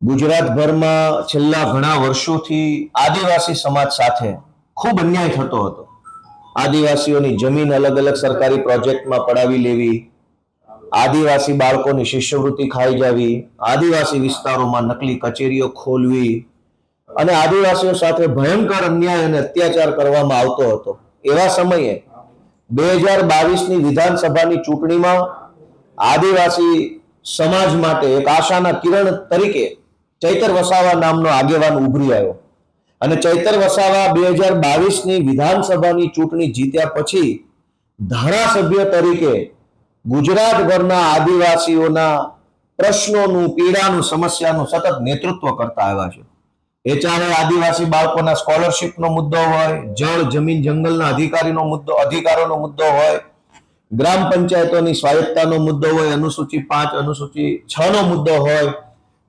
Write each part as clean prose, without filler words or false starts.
ગુજરાતભરમાં છેલ્લા ઘણા વર્ષોથી આદિવાસી સમાજ સાથે ખૂબ અન્યાય થતો હતો. આદિવાસીઓની જમીન અલગ અલગ સરકારી પ્રોજેક્ટમાં પડાવી લેવી, આદિવાસી બાળકોની શિષ્યવૃત્તિ ખાઈ જવી, આદિવાસી વિસ્તારોમાં નકલી કચેરીઓ ખોલવી અને આદિવાસીઓ સાથે ભયંકર અન્યાય અને અત્યાચાર કરવામાં આવતો હતો. એવા સમયે 2022ની વિધાનસભાની ચૂંટણીમાં આદિવાસી સમાજ માટે એક આશાના કિરણ તરીકે ચૈતર વસાવા નામનો આગેવાન ઉભરી આવ્યો અને ચૈતર વસાવા 2022ની વિધાનસભાની ચૂંટણી જીત્યા પછી ધારાસભ્ય તરીકે ગુજરાતભરના આદિવાસીઓના પ્રશ્નોનું, પીડાનું, સમસ્યાનું સતત નેતૃત્વ કરતા આવ્યા છે. એ ચાહે આદિવાસી બાળકોના સ્કોલરશિપનો મુદ્દો હોય, જળ, જમીન, જંગલના અધિકારોનો મુદ્દો હોય, ગ્રામ પંચાયતોની સ્વાયત્તાનો મુદ્દો હોય, અનુસૂચિ 5, અનુસૂચિ 6નો મુદ્દો હોય,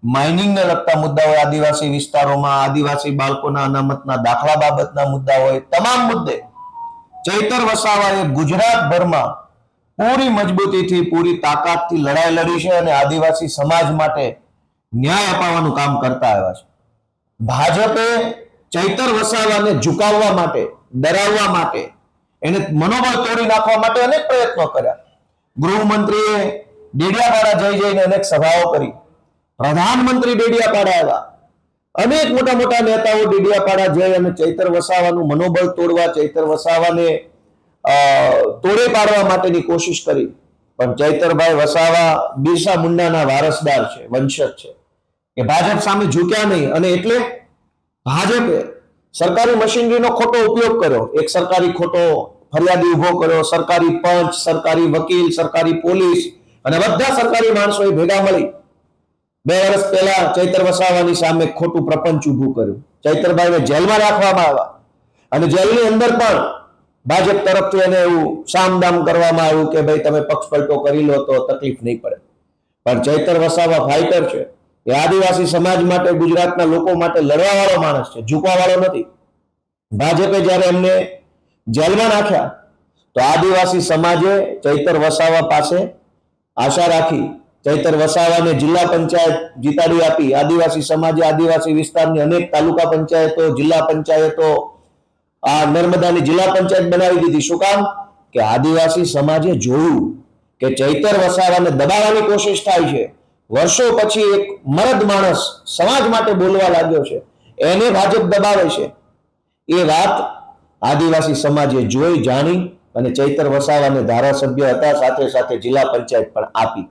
માઇનિંગને લગતા મુદ્દા હોય, આદિવાસી વિસ્તારોમાં આદિવાસી બાળકોના અનામતના દાખલા બાબતના મુદ્દા હોય, તમામ મુદ્દે ચૈતર વસાવાએ ગુજરાતભરમાં પૂરી મજબૂતીથી, પૂરી તાકાતથી લડાઈ લડી છે અને આદિવાસી સમાજ માટે ન્યાય અપાવવાનું કામ કરતા આવ્યા છે. ભાજપે ચૈતર વસાવાને ઝુકાવવા માટે, ડરાવવા માટે, એને મનોબળ તોડી નાખવા માટે અનેક પ્રયત્નો કર્યા. ગૃહમંત્રીએ ડેડિયાપાડા જઈને અનેક સભાઓ કરી, પ્રધાનમંત્રી ડેડિયાપાડા આવ્યા, અનેક મોટા મોટા નેતાઓ ડેડિયાપાડા જઈ અને ચૈતર વસાવાનું મનોબળ તોડવા, ચૈતર વસાવાને તોડે પાડવા માટેની કોશિશ કરી. પણ ચૈતરભાઈ વસાવા બિરસા મુંડાના વારસદાર છે, વંશજ છે, કે ભાજપ સામે ઝૂક્યા નહીં અને એટલે ભાજપે સરકારી મશીનરીનો ખોટો ઉપયોગ કર્યો. એક સરકારી ખોટો ફરિયાદી ઉભો કર્યો, સરકારી પંચ, સરકારી વકીલ, સરકારી પોલીસ અને બધા સરકારી માણસોએ ભેગા મળી 2 વર્ષ પહેલા ચૈતર વસાવાની સામે ખોટું પ્રપંચ ઉભું કર્યું. ચૈતરભાઈને જેલમાં રાખવામાં આવ્યા અને જેલની અંદર પણ ભાજપ તરફથી એને એવું સામદામ કરવામાં આવ્યું કે ભાઈ તમે પક્ષ પલટો કરી લો તો તકલીફ નહીં પડે. પણ ચૈતર વસાવા ફાઇટર છે. એ આદિવાસી સમાજ માટે, ગુજરાતના લોકો માટે લડવા વાળો માણસ છે, ઝૂકવા વાળો નથી. ભાજપે જ્યારે એમને જેલમાં નાખ્યા તો આદિવાસી સમાજે ચૈતર વસાવા પાસે આશા રાખી, ચૈતર વસાવાને જિલ્લા પંચાયત જીતાડી આપી. આદિવાસી સમાજે આદિવાસી વિસ્તારની અનેક તાલુકા પંચાયતો, જિલ્લા પંચાયતો, આ નર્મદાની જિલ્લા પંચાયત બનાવી દીધી. શું કામ? કે આદિવાસી સમાજે જોયું કે ચૈતર વસાવાને દબાવવાની કોશિશ થાય છે. વર્ષો પછી એક મરદ માણસ સમાજ માટે બોલવા લાગ્યો છે, એને ભાજપ દબાવે છે. એ વાત આદિવાસી સમાજે જોઈ, જાણી અને ચૈતર વસાવાને ધારાસભ્ય હતા, સાથે સાથે જિલ્લા પંચાયત પણ આપી.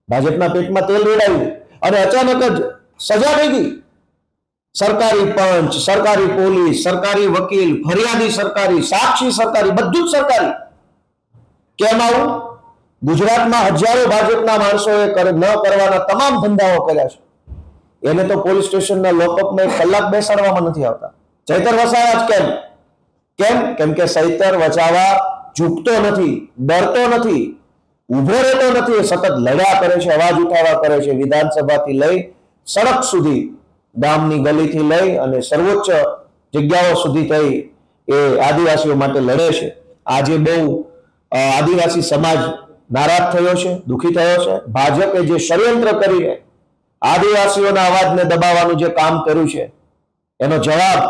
ભાજપના પેટમાં તેલ રેડાયું અને અચાનક જ સજા થઈ ગઈ. સરકારી પંચ, સરકારી પોલીસ, સરકારી વકીલ, ફરિયાદી સરકારી, સાક્ષી સરકારી, બધું જ સરકારી. કેમ આવું? ગુજરાતમાં હજારો ભાજપના માણસોએ ન કરવાના તમામ ધંધાઓ કર્યા છે. એને તો પોલીસ સ્ટેશનના લોકઅપમાં 1 કલાક બેસાડવામાં નથી આવતા. ચૈતર વસાવા જ કેમ? કેમ કે ચૈતર વસાવા ઝૂકતો નથી, ડરતો નથી, ઉભો રહેતો નથી. સતત લડ્યા કરે છે, અવાજ ઉઠાવવા કરે છે. વિધાનસભાથી લઈ સડક સુધી, ગામની ગલીથી લઈ અને સર્વોચ્ચ જગ્યાઓ સુધી થઈ એ આદિવાસીઓ માટે લડે છે. આજે બહુ આદિવાસી સમાજ નારાજ થયો છે, દુઃખી થયો છે. ભાજપે જે ષડયંત્ર કરીને આદિવાસીઓના અવાજને દબાવવાનું જે કામ કર્યું છે એનો જવાબ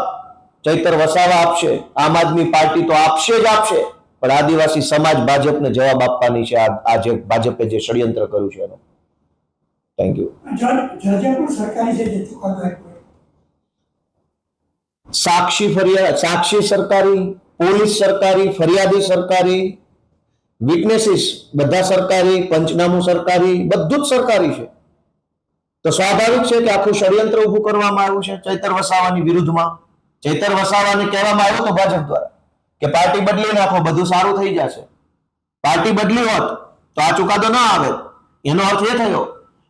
ચૈતર વસાવા આપશે. આમ આદમી પાર્ટી તો આપશે જ આપશે, પણ આદિવાસી સમાજ ભાજપને જવાબ આપવાની છે આજે ભાજપે જે ષડયંત્ર કર્યું છે એનો. Thank you. સાક્ષી સરકારી, પોલીસ સરકારી, ફરિયાદી સરકારી, વિટનેસીસ બધા સરકારી, પંચનામું સરકારી, બધું જ સરકારી છે. તો સ્વાભાવિક છે કે આખું ષડયંત્ર ઊભું કરવામાં આવ્યું છે ચૈતર વસાવાની વિરુદ્ધમાં. ચૈતર વસાવાને કહેવામાં આવ્યું તો ભાજપ દ્વારા કે પાર્ટી બદલી નાખો, બધું સારું થઈ જશે. પાર્ટી બદલી હોત તો આ ચુકાદો ન આવે. એનો અર્થ એ થયો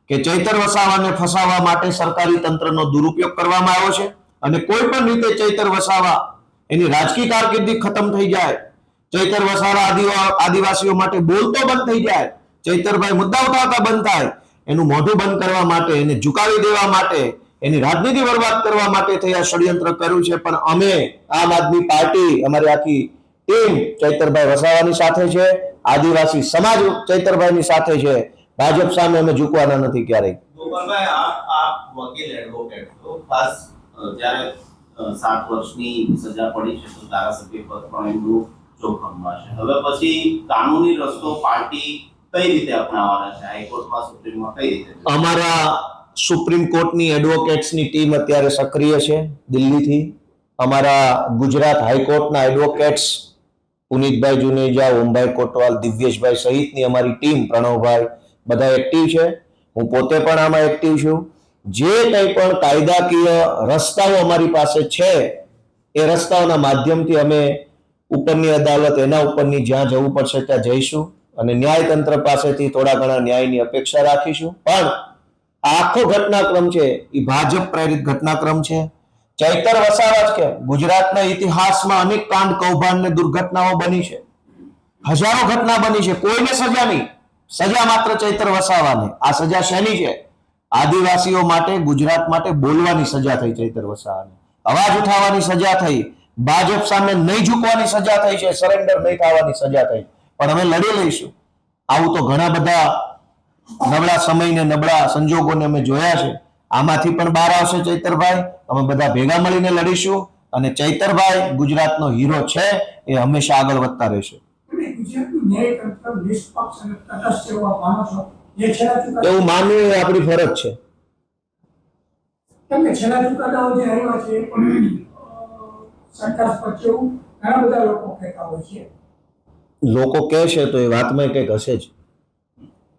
કે ચૈતર વસાવાને ફસાવવા માટે સરકારી તંત્રનો દુરુપયોગ કરવામાં આવ્યો છે અને કોઈ પણ રીતે ચૈતર વસાવા એની રાજકીય કારકિર્દી ખતમ થઈ જાય, ચૈતર વસાવા આદિવાસીઓ માટે બોલતો બંધ થઈ જાય, ચૈતરભાઈ મુદ્દા ઉઠાવતા બંધ થાય, એનું મોઢું બંધ કરવા માટે, એને ઝુકાવી દેવા માટે, એની રાજનીતિ બરબાદ કરવા માટે થઈ આ ષડયંત્ર કર્યું છે. પણ અમે આમ આદમી પાર્ટી, અમારી આખી ટીમ ચૈતરભાઈ વસાવાની સાથે છે, આદિવાસી સમાજ ચૈતરભાઈની સાથે છે. ભાજપ સામે અમે ઝૂકવાના નથી ક્યારેય. ગોપાલભાઈ, આપ વકીલ, એડવોકેટ છો, ખાસ જ્યારે 7 વર્ષની સજા પડી છે તો ધારાસભ્ય પદ પણ એમનું જોખમમાં છે. હવે પછી કાનૂની રસ્તો પાર્ટી કઈ રીતે અપનાવવાના છે? હાઈકોર્ટમાં, સુપ્રીમમાં કઈ રીતે? અમારા સુપ્રીમ કોર્ટની એડવોકેટ્સની ટીમ અત્યારે સક્રિય છે દિલ્હીથી. અમારા ગુજરાત હાઈકોર્ટના એડવોકેટ્સ પુનિતભાઈ જુનેજા, ઓમભાઈ કોટવાલ, દિવ્યેશભાઈ સહિતની અમારી ટીમ, પ્રણવભાઈ, બધા એક્ટિવ છે. હું પોતે પણ આમાં એક્ટિવ છું. જે કંઈ પણ કાયદાકીય રસ્તાઓ અમારી પાસે છે એ રસ્તાઓના માધ્યમથી અમે ઉપરની અદાલત, એના ઉપરની જ્યાં જવું પડશે ત્યાં જઈશું અને ન્યાયતંત્ર પાસેથી થોડા ઘણા ન્યાયની અપેક્ષા રાખીશું. પણ આખો ઘટનાક્રમ છે એ ભાજપ પ્રેરિત ઘટનાક્રમ છે. ચૈતર વસાવા જ કે ગુજરાતના ઇતિહાસમાં અનેક કાંડ, કૌભાંડ ને દુર્ઘટનાઓ બની છે. હજારો ઘટના બની છે, કોઈને સજા નહીં. સજા માત્ર ચૈતર વસાવાને. આ સજા શેની છે? આદિવાસીઓ માટે, ગુજરાત માટે બોલવાની સજા થઈ ચૈતર વસાવાને. અવાજ ઉઠાવવાની સજા થઈ. ભાજપ સામે નહીં ઝૂકવાની સજા થઈ છે, સરેન્ડર નહીં થવાની સજા થઈ. પણ અમે લડી લઈશું. આવું તો ઘણા બધા નબળા સમયને, નબળા સંજોગોને અમે જોયા છે. આમાંથી પણ બહાર આવશે ચૈતરભાઈ. અમે બધા ભેગા મળીને લડીશું અને ચૈતરભાઈ ગુજરાતનો હીરો છે, એ હંમેશા આગળ વધતા રહેશે. એવું માનવું એ આપણી ફરજ છે. છેલ્લા ચુકાદાઓ જે આવ્યા છે એ પણ સરકાર પછી ઘણા બધા લોકો કહેતા હોય છે. લોકો કહે છે તો એ વાતમાં કંઈક હશે જ.